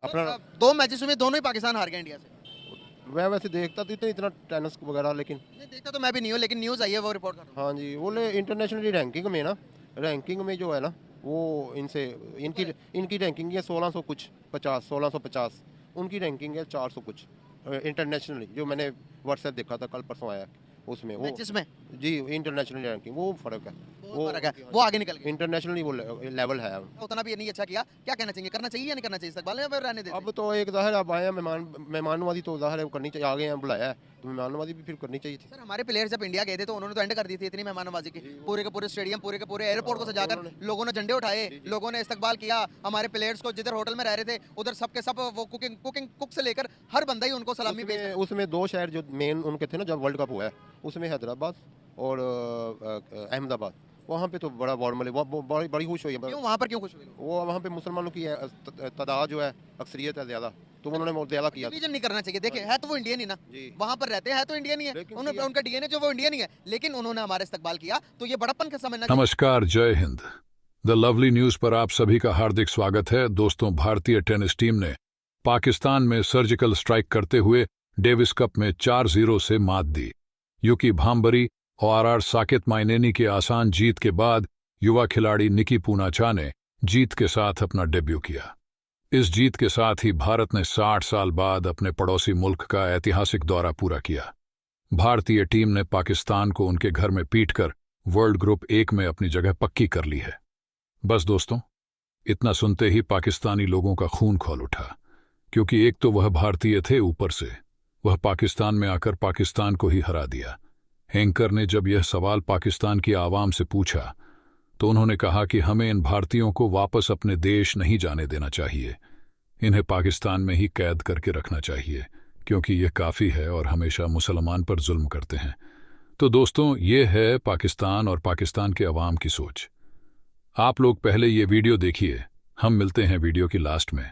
अपना। दो मैचेस में दोनों ही पाकिस्तान हार गए इंडिया से। मैं वैसे देखता तो इतना टेनिस वगैरह, लेकिन नहीं देखता तो मैं भी नहीं हूँ, लेकिन न्यूज़ आई है वो रिपोर्ट कर रहा हूँ। हाँ जी, वो इंटरनेशनल रैंकिंग में ना, रैंकिंग में जो है ना, वो इनसे इनकी इनकी रैंकिंग है 1600 कुछ 50, 1650। उनकी रैंकिंग है 400 कुछ इंटरनेशनली, जो मैंने व्हाट्सएप देखा था कल परसों आया उसमें वो। मैचेस में जी, इंटरनेशनल रैंकिंग वो फ़र्क है। वो फर्क है, वो आगे निकल गए। इंटरनेशनली वो लेवल है। उतना भी नहीं अच्छा किया, क्या कहना चाहिए, करना चाहिए या नहीं करना चाहिए, इस्तेकबाल में रहने देते? अब तो एक ज़ाहिर अब आए हैं मेहमानवादी, तो ज़ाहिर है करनी चाहिए, आ गए हैं बुलाया है तो मेहमानवादी भी फिर करनी चाहिए थी। सर हमारे प्लेयर्स जब इंडिया गए थे तो उन्होंने तो एंड कर दी थी इतनी मेहमानवाजी की, पूरे के पूरे स्टेडियम, पूरे के पूरे एयरपोर्ट को सजाकर लोगों ने झंडे उठाए, लोगों ने इस्तकबाल किया हमारे प्लेयर्स को। जिधर होटल में रह रहे थे उधर सब के सब वो कुकिंग कुक से लेकर हर बंदा ही उनको सलामी भेज। उसमें दो शहर जो मेन उनके थे ना जब वर्ल्ड कप हुआ है, उसमें हैदराबाद और अहमदाबाद, वहाँ पे तो बड़ा वार्मली बड़ी बड़ी खुश हुई है। क्यों वहाँ पर क्यों खुश हुए? वो वहाँ पे मुसलमानों की तादाद जो है, अक्सरियत है ज़्यादा, तो उन्होंने बहुत ज़्यादा किया। डिवीजन नहीं करना चाहिए, देखिए है तो वो इंडियन ही ना, वहाँ पर रहते हैं तो इंडियन ही है, उनका डीएनए जो वो इंडियन ही है, लेकिन उन्होंने हमारा इस्तकबाल किया तो ये बड़प्पन का समझना। नमस्कार, जय हिंद। द लवली न्यूज पर आप सभी का हार्दिक स्वागत है। दोस्तों, भारतीय टेनिस टीम ने पाकिस्तान में सर्जिकल स्ट्राइक करते हुए डेविस कप में 4-0 से मात दी। युकी भांबरी और आर साकेत माइनेनी की आसान जीत के बाद युवा खिलाड़ी निकी पूनाचा ने जीत के साथ अपना डेब्यू किया। इस जीत के साथ ही भारत ने 60 साल बाद अपने पड़ोसी मुल्क का ऐतिहासिक दौरा पूरा किया। भारतीय टीम ने पाकिस्तान को उनके घर में पीटकर वर्ल्ड ग्रुप 1 में अपनी जगह पक्की कर ली है। बस दोस्तों, इतना सुनते ही पाकिस्तानी लोगों का खून खौल उठा, क्योंकि एक तो वह भारतीय थे, ऊपर से वह पाकिस्तान में आकर पाकिस्तान को ही हरा दिया। एंकर ने जब यह सवाल पाकिस्तान की आवाम से पूछा तो उन्होंने कहा कि हमें इन भारतीयों को वापस अपने देश नहीं जाने देना चाहिए, इन्हें पाकिस्तान में ही कैद करके रखना चाहिए, क्योंकि यह काफ़ी है और हमेशा मुसलमान पर जुल्म करते हैं। तो दोस्तों, ये है पाकिस्तान और पाकिस्तान के अवाम की सोच। आप लोग पहले ये वीडियो देखिए, हम मिलते हैं वीडियो की लास्ट में।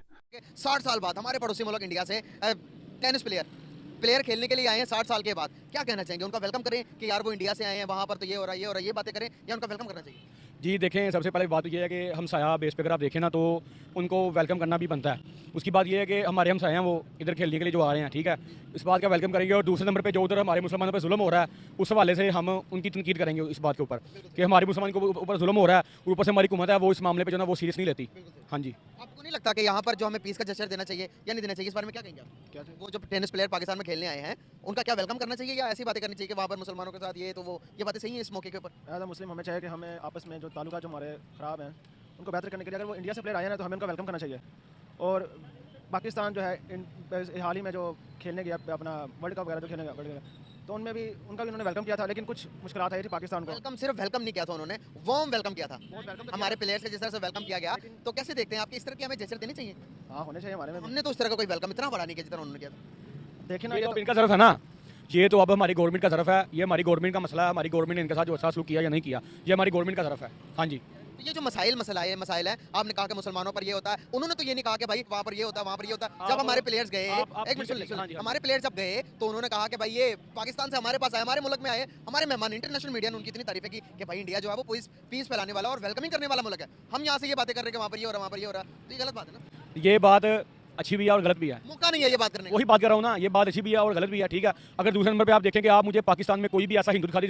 60 साल बाद हमारे पड़ोसी मुल्क इंडिया से टेनिस प्लेयर खेलने के लिए आए हैं 60 साल के बाद, क्या कहना चाहेंगे? उनका वेलकम करें कि यार वो इंडिया से आए हैं, वहाँ पर तो ये हो रहा है, ये हो रहा है, ये बातें करें, या उनका वेलकम करना चाहिए? जी देखें, सबसे पहले बात ये है कि हमसाया बेस पे अगर आप देखें ना, तो उनको वेलकम करना भी बनता है। उसकी बात ये है कि हमारे हमसाया हैं, वो इधर खेलने के लिए जो आ रहे हैं, ठीक है, इस बात का वेलकम करेंगे। और दूसरे नंबर पे जो उधर हमारे मुसलमानों पर जुल्म हो रहा है, उस हवाले से हम उनकी तनकीद करेंगे इस बात के ऊपर कि हमारे मुसलमान के ऊपर जुल्म हो रहा है, और ऊपर से हमारी हुकूमत है वो इस मामले पर जो ना वो सीरियस नहीं लेती। हाँ जी, आपको नहीं लगता कि यहाँ पर जो हमें पीस का जेस्चर देना चाहिए या नहीं देना चाहिए, इस बारे में क्या कहेंगे आप? क्या वो जो टेनिस प्लेयर पाकिस्तान में खेलने आए हैं, उनका क्या वेलकम करना चाहिए या ऐसी बातें करनी चाहिए कि वहाँ पर मुसलमानों के साथ ये तो वो, ये बातें सही है इस मौके के ऊपर? एज अ मुस्लिम हमें चाहिए कि हमें आपस में जो ताल्लुका जो हमारे ख़राब हैं उनको बेहतर करने के लिए, अगर वो इंडिया से प्लेयर आए हैं तो हमें उनका वेलकम करना चाहिए। और पाकिस्तान जो है हाल ही में जो खेलने गया अपना वर्ल्ड कप वगैरह जो खेलने गया, तो उनमें भी उनका भी उन्होंने वेलकम किया था, लेकिन कुछ मुश्किलात आई थी पाकिस्तान को। वेलकम सिर्फ वेलकम नहीं किया था उन्होंने, वार्म वेलकम किया था हमारे प्लेयर्स के जिस तरह से वेलकम किया गया। तो कैसे देखते हैं आपकी इस तरह की हमें जेस्चर देनी चाहिए? हाँ, होने चाहिए हमारे में। हमने तो उस तरह का कोई वेलकम इतना बड़ा नहीं किया जितना उन्होंने किया था। देखिए ना, ये ये तो तो इनका ज़रफ़ है ना, ये तो अब हमारी गवर्नमेंट का ज़रफ़ है, ये हमारी गवर्नमेंट का मसला है। हमारी गवर्नमेंट ने इनके साथ जो अच्छा सलूक किया या नहीं किया, ये हमारी गवर्नमेंट का ज़रफ़ है। हाँ जी, तो ये जो मसाइल है, आपने कहा कि मुसलमानों पर ये होता है, उन्होंने तो ये नहीं कहा कि भाई वहाँ पर ये होता है, वहाँ पर ये होता है। जब हमारे प्लेयर्स गए, एक मिनट सुन ले, हमारे प्लेयर्स जब गए तो उन्होंने कहा कि भाई ये पाकिस्तान से हमारे पास आए, हमारे मुल्क में आए, हमारे मेहमान, इंटरनेशनल मीडिया ने उनकी इतनी तारीफें की कि भाई इंडिया जो है वो पीस फैलाने वाला और वेलकमिंग करने वाला मुल्क है। हम यहाँ से ये बातें कर रहे हैं कि वहाँ पर ये हो रहा है, वहाँ पर ये हो रहा है, तो ये गलत बात है ना? ये बात अच्छी भी है और गलत भी है। मौका नहीं है ये बात करने का। वही बात कर रहा हूँ ना, ये बात अच्छी भी है और गलत भी है, ठीक है। अगर दूसरे नंबर पे आप देखें कि आप मुझे पाकिस्तान में कोई भी ऐसा हिंदू दिखा दे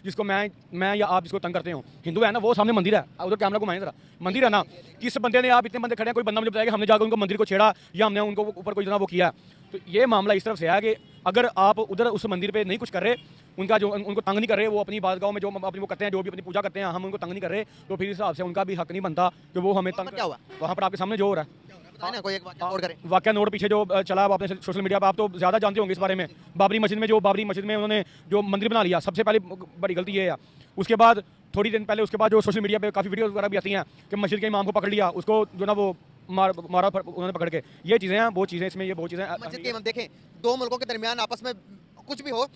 जिसको मैं या आप जिसको तंग करते हो, हिंदू है ना, वो सामने मंदिर है, उधर कैमरा घुमाएं जरा, मंदिर है ना, किस बंदे ने, आप इतने बंदे खड़े हैं, कोई बंदा मुझे बताया कि हमने जाकर उनको मंदिर को छेड़ा या हमने उनको ऊपर कोई जना वो किया। तो ये मामला इस तरफ से है कि अगर आप उधर उस मंदिर पर नहीं कुछ कर रहे, उनका जो उनको तंग नहीं कर रहे, वो अपनी बादगाहों में जो अपनी वो करते हैं, जो भी अपनी पूजा करते हैं, हम उनको तंग नहीं कर रहे, तो फिर इस हिसाब से उनका भी हक नहीं बनता कि वो हमें तंग। क्या हुआ वहाँ पर आपके सामने जो हो रहा है, कोई एक और करें। वाकया नोट पीछे जो चला आपने सोशल मीडिया पर, आप तो ज़्यादा जानते होंगे इस बारे में। बाबरी मस्जिद में उन्होंने जो मंदिर बना लिया, सबसे पहले बड़ी गलती ये है। उसके बाद थोड़ी दिन पहले, उसके बाद जो सोशल मीडिया पे काफ़ी वीडियोस वगैरह भी आती हैं कि मस्जिद के इमाम को पकड़ लिया, उसको जो ना वो मारा उन्होंने पकड़ के। ये चीज़ें हैं, वो चीज़ें इसमें, ये बहुत चीज़ें। मस्जिद के इमाम देखें, दो मुल्कों के दरमियान आपस में कुछ भी हो,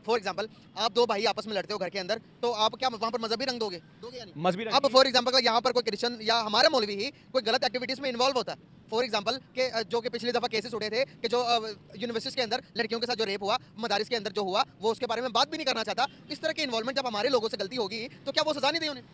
फॉर एग्जांपल आप दो भाई आपस में लड़ते हो घर के अंदर, तो आप क्या वहाँ पर मजहबी रंग दोगे या नहीं? मजहबी रंग। अब फॉर एग्जांपल यहाँ पर कोई क्रिश्चियन या हमारा मौलवी ही कोई गलत एक्टिविटीज में इन्वॉल्व होता है, फॉर एग्जांपल के जो कि पिछली दफा केसेस उठे थे कि जो यूनिवर्सिटीज के अंदर लड़कियों के साथ जो रेप हुआ, मदारिस के अंदर जो हुआ, वो उसके बारे में बात भी नहीं करना चाहता, इस तरह के इन्वॉल्वमेंट जब हमारे लोगों से गलती होगी तो क्या वो सजा नहीं दी उन्हें?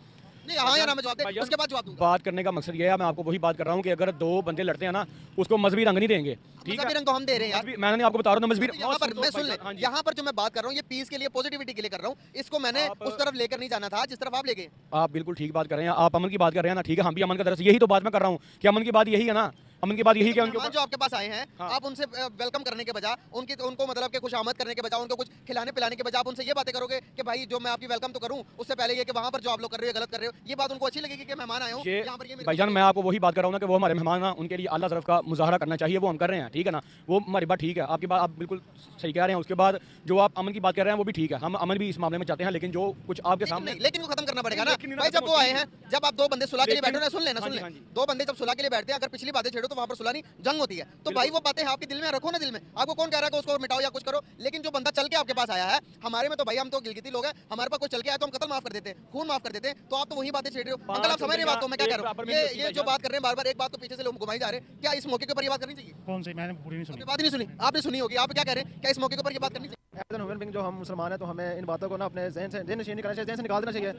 नहीं हाँ या ना में जवाब दे, भाईजान, उसके बाद जवाब दूंगा। बात करने का मकसद ये है, मैं आपको वही बात कर रहा हूँ कि अगर दो बंदे लड़ते हैं ना, उसको मजहबी रंग नहीं देंगे, ठीक मजहबी है? रंग तो हम दे रहे हैं यार। मैंने आपको बता रहा हूँ मजहबी। यहाँ पर मैं सुन ले, हाँ जी। यहाँ पर जो मैं बात कर रहा हूँ ये पीस के लिए, पॉजिटिविटी के लिए कर रहा हूँ। इसको मैंने उस तरफ लेकर नहीं जाना था जिस तरफ आप ले गए। आप बिल्कुल ठीक बात कर रहे हैं, आप अमन की बात कर रहे हैं ना, ठीक है, हम भी अमन का दरस यही तो बात मैं कर रहा हूँ कि अमन की बात यही है ना, अमन की बात यही क्या उनके मेहमान जो आपके पास आए हैं, हाँ। आप उनसे वेलकम करने के बजाय उनको मतलब कि खुशामद करने के बजाय, उनको कुछ खिलाने पिलाने के बजाय आप उनसे ये बातें करोगे कि भाई जो मैं आपकी वेलकम तो करूं, उससे पहले ये कि वहां पर जो आप लोग कर रहे हो गलत कर रहे हो, ये बात उनको अच्छी लगेगी कि मेहमान आए हो ये यहाँ पर ये मेरे भाईजान, मैं आपको वही बात कर रहा हूँ ना कि वो हमारे मेहमान ना, उनके लिए अल्लाह तरफ का मुजाहरा करना चाहिए, वो हम कर रहे हैं, ठीक है ना? वो हमारी बात ठीक है, आपकी बात आप बिल्कुल सही कह रहे हैं। उसके बाद जो आप अमन की बात कर रहे हैं वो भी ठीक है, हम अमन भी इस मामले में चाहते हैं, लेकिन जो कुछ आपके सामने नहीं, लेकिन वो खत्म करना पड़ेगा ना लेकिन भाई। जब वो आए हैं, जब आप दो बंदे सुलह के लिए लेकिन- बैठो ना, सुन लेना, हाँ सुन जी, ले, हाँ जी। दो बंदे जब सुलह के लिए बैठते हैं, अगर पिछली बातें छेड़ो तो वहां पर सुलह नहीं जंग होती है। तो भाई वो बातें आपके दिल में रखो ना, दिल में। आपको कौन कह रहा है कि उसको मिटाओ या कुछ करो, लेकिन जो बंदा चल के आपके पास आया है, हमारे में तो भाई हम तो गिलगिती लोग हैं, हमारे पास कोई चल के आया तो हम कत्ल माफ कर देते हैं, खून माफ कर देते हैं। तो आप तो वही बातें छेड़ रहे हो। अंकल आप समझ रहे बात को मैं क्या कह रहा हूँ? ये जो बात कर रहे हैं बार बार एक बात को पीछे से लोग घुमाई जा रहे हैं, क्या इस मौके के ऊपर ये बात करनी चाहिए? कौन सी? मैंने पूरी नहीं सुनी। आपने बात ही नहीं सुनी, आपने सुनी होगी, आप क्या कह रहे हैं, क्या इस मौके के ऊपर ये बात करनी चाहिए? एज एन ह्यूमन बीइंग जो हम मुसलमान हैं तो हमें इन बातों को ना अपने जहन से नशीन करना चाहिए, जहन से निकाल देना चाहिए।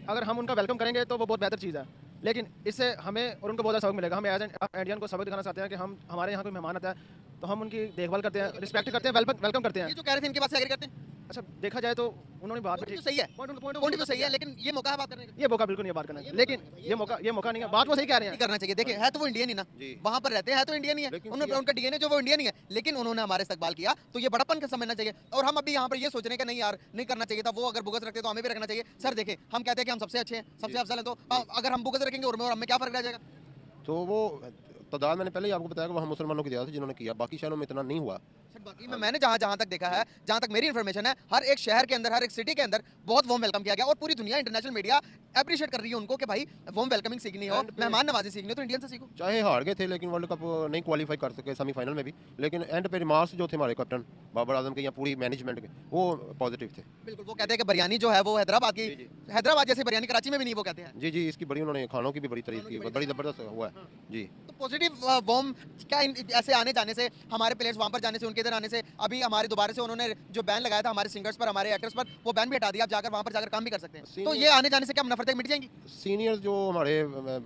अगर हम उनका वेलकम करेंगे तो वो बहुत बेहतर चीज़ है, लेकिन इससे हमें और उनको बहुत ज़्यादा सबक मिलेगा। हम एज एन इंडियन को सबक दिखाना चाहते हैं कि हम हमारे यहाँ कोई मेहमान आता है तो हम उनकी देखभाल करते हैं, रिस्पेक्ट करते हैं, वेलकम करते हैं। ये जो कह रहे थे इनके बात से एग्री करते हैं? अच्छा देखा जाए तो उन्होंने बात भी पॉइंट ठीक, तो सही है, पॉइंट तो सही है, लेकिन ये मौका है बात करने का। ये मौका बिल्कुल नहीं है बात करने का, लेकिन ये मौका नहीं है। बात वो सही कह रहे नहीं हैं। करना चाहिए। देखिए है तो वो इंडियन ही ना, जी। वहां पर रहते हैं तो इंडियन ही है, लेकिन उनका डीएनए जो वो इंडियन ही है, लेकिन उन्होंने हमारे इस्तकबाल किया तो ये बड़प्पन का समझना चाहिए। और हम अभी यहाँ पर ये सोच रहे हैं कि नहीं यार नहीं करना चाहिए था, वो अगर बुगस रखते तो हमें भी रखना चाहिए। सर देखे हम कहते हैं कि हम सबसे अच्छे हैं, सबसे अफजल हैं, तो अगर हम बुगस रखेंगे और हमें क्या फर्क रह जाएगा? तो वो तादाद मैंने पहले ही आपको बताया कि वहाँ मुसलमानों की ज़्यादा थी जिन्होंने किया, बाकी शहरों में इतना नहीं हुआ। सर बाकी में मैंने जहाँ तक देखा है, जहाँ तक मेरी इन्फॉर्मेशन है, हर एक शहर के अंदर, हर एक सिटी के अंदर बहुत वार्म वेलकम किया गया। और पूरी दुनिया, इंटरनेशनल मीडिया अप्रिशिएट कर रही है उनको कि भाई वार्म वेलकमिंग सीखनी हो, मेहमान नवाजी सीखनी हो तो इंडियन से सीखो। चाहे हार गए थे लेकिन वर्ल्ड कप नहीं क्वालिफाई कर सके सेमीफाइनल में भी, लेकिन एंड पे रिमार्क्स जो थे हमारे कैप्टन बाबर आजम के या पूरी मैनेजमेंट के, वो पॉजिटिव थे। बिल्कुल, वो कहते हैं कि बिरयानी जो है वो हैदराबाद की, हैदराबाद जैसी बिरयानी कराची में भी नहीं, वो कहते हैं। जी जी, इसकी बड़ी उन्होंने खानों की भी बड़ी तारीफ की, बड़ी ज़बरदस्त हुआ है जी। तो पॉजिटिव वार्म क्या ऐसे आने जाने से, हमारे प्लेयर्स वहाँ पर जाने से, उनके इधर आने से, अभी हमारे दोबारा से उन्होंने जो बैन लगाया था हमारे सिंगर्स पर, हमारे एक्टर्स पर, वो बैन भी हटा दिया। आप जाकर वहाँ पर जाकर काम भी कर सकते हैं। तो ये आने जाने से क्या नफरतें मिट जाएंगी? सीनियर जो हमारे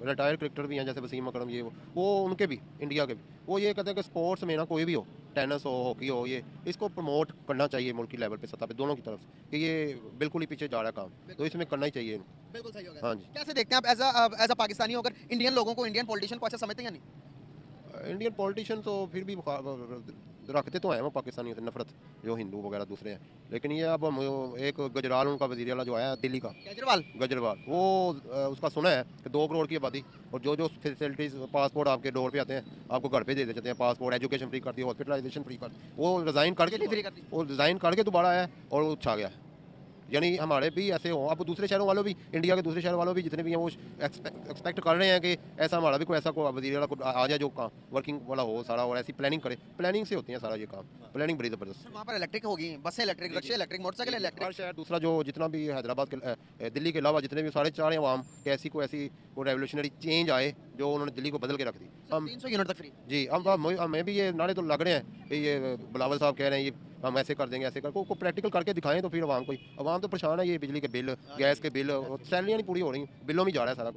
रिटायर्ड क्रिकेटर भी हैं जैसे वसीम अकरम, ये वो उनके भी, इंडिया के भी, वो ये कहते हैं कि स्पोर्ट्स में ना कोई भी हो, टेनिस हो, हॉकी हो, ये इसको प्रमोट करना चाहिए मुल्क की लेवल पे, सतह पे, दोनों की तरफ से, कि ये बिल्कुल ही पीछे जा रहा है काम, तो इसमें करना ही चाहिए इनको। बिल्कुल सही होगा। हाँ जी। कैसे देखते हैं आप एज अ पाकिस्तानी होकर इंडियन लोगों को, इंडियन पॉलिटिशियन को अच्छा समझते हैं या नहीं? इंडियन पॉलिटिशियन तो फिर भी रखते तो हैं वो पाकिस्तानियों से नफरत, जो हिंदू वगैरह दूसरे हैं, लेकिन ये अब एक गजराल उनका वज़ीर आला जो आया दिल्ली का, गजरवाल, वो उसका सुना है कि 2 करोड़ की आबादी और जो फैसिलिटीज़, पासपोर्ट आपके डोर पे आते हैं, आपको घर पे दे देते हैं, पासपोर्ट, एजुकेशन फ्री कर दी, हॉस्पिटलाइजेशन फ्री कर दी, वो रिज़ाइन करके दोबारा आया और वो छा गया। यानी हमारे भी ऐसे हों, अब दूसरे शहरों वालों भी, इंडिया के दूसरे शहरों वालों भी जितने भी हैं, वो एक्सपेक्ट कर रहे हैं कि ऐसा हमारा भी कोई ऐसा कोई वज़ीर वाला आ जाए जो काम वर्किंग वाला हो सारा, और ऐसी प्लानिंग करे। प्लानिंग से होती है सारा ये काम, प्लानिंग बड़ी ज़बरदस्त। वहाँ पर इलेक्ट्रिक होगी, बसें इलेक्ट्रिक, रिक्शे इलेक्ट्रिक, मोटरसाइकिल इलेक्ट्रिक। हर शहर दूसरा जो जितना भी हैदराबाद के, दिल्ली के अलावा जितने भी 4.5 अवाम कि ऐसी को रेवोल्यूशनरी चेंज आए जो उन्होंने दिल्ली को बदल के रख दी। हम 300 यूनिट तक फ्री। जी, हम हमें भी ये नारे तो लग रहे हैं कि ये बिलावल साहब कह रहे हैं ये हम ऐसे कर देंगे, ऐसे कर को प्रैक्टिकल करके दिखाएं तो फिर आवाम तो परेशान है। ये बिजली के बिल, गैस के बिल, सैलरियाँ नहीं पूरी हो रही, बिलों में जा रहा है सारा।